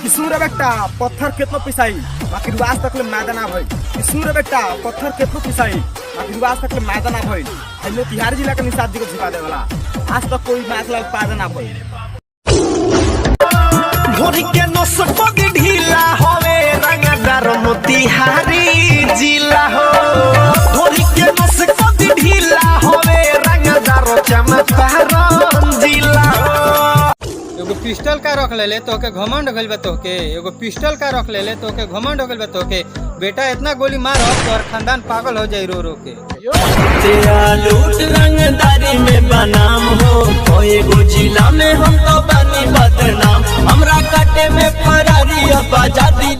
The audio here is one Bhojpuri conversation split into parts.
किशोर बेटा पत्थर केतनो पिसाई बाकी आज तक ले मैदा ना भइल। किशोर बेटा पत्थर केतनो पिसाई बाकी आज तक ले मैदा ना भइल। हम लोग तिहाड़ जिला के निषाद जी को झुका दे वाला आज तक कोई मैच उत्पादन ना भइल। भोरी के नस पग ढीला होवे रंगदार मोतिहारी जिला हो। भोरी के नस पग ढीला होवे रंगदार चमत्कार जिला हो। एगो पिस्टल का रख ले तो के घमंड हो गइल बा तोहके। एगो पिस्टल का रख ले तो के घमंड हो गइल बा तोहके। बेटा इतना गोली मारो तोहर खानदान पागल हो जाई रो रो के। तेरा लूट रंगदारी में बनाम हो कोई गो जिला में हम तो बनी बदनाम। हमरा काटे में फरारी अब आजादी।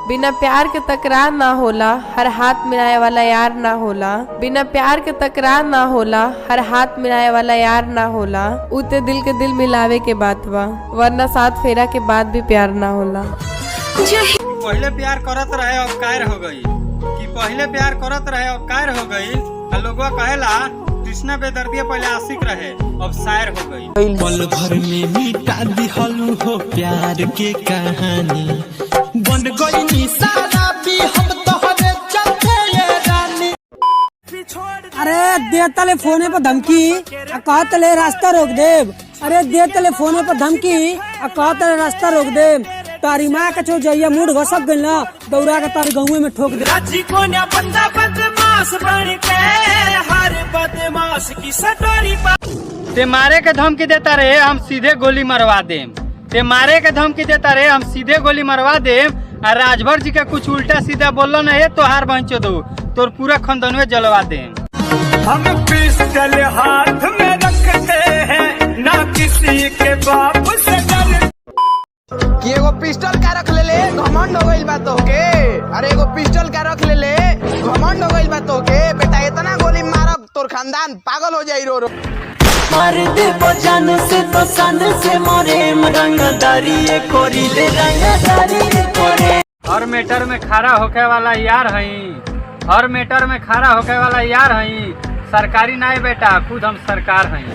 बिना प्यार के तकरार ना होला हर हाथ मिलाए वाला यार ना होला। बिना प्यार के तकरार ना होला हर हाथ मिलाए वाला यार ना होला। उते दिल के दिल मिलावे के बात बा वरना साथ फेरा के बाद भी प्यार ना होला। पहले प्यार करत रहे अब कायर हो गई कि पहले प्यार करत रहे अब कायर हो गई। लोगवा कहेला कृष्णा बेदर्दिया पहले आशिक रहे अब शायर हो गई। पल भर में मिटा दिहलू हो प्यार के कहानी बन गई सारा भी हम तोहरे चलते ये रानी। अरे दे तले फोने पर धमकी कहा तले रास्ता रोक देव। अरे दे तले फोने पर धमकी कहा तले रास्ता रोक देव। तारी माँ का छो जइया मूड घसक गइल ना दौड़ा के तारी गाँव में ठोक दे। राजी को न बंदा बदमाश बन के हर बदमाश की सटोरी ते मारे के धमकी देता रहे हम सीधे गोली मरवा देम। ते मारे के धमकी देता रहे हम सीधे गोली मरवा देम। और राजभर जी का कुछ उल्टा सीधा बोलो न है तो हार बहचो दो तोर पूरा खानदान में जलवा देम। हम पिस्टल हाथ में रखते हैं ना किसी के बाप से डर। कि एगो पिस्टल का रख ले घमंड हो गइल बा तोहके। अरे एगो पिस्टल का रख ले घमंड हो गइल बा तोहके। बेटा इतना गोली मारब तोर खानदान पागल हो जाई रो रो। मार दे बजान से तो सन से मोरे रंगदारी कोरी ले रंगदारी कोरे। हर मैटर में खड़ा होके वाला यार हई। हर मैटर में खड़ा होके वाला यार हई। सरकारी नाय बेटा खुद हम सरकार हई।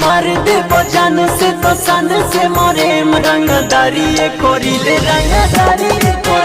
मार दे बजान से तो सन से मोरे रंगदारी कोरी ले रंगदारी कोरे।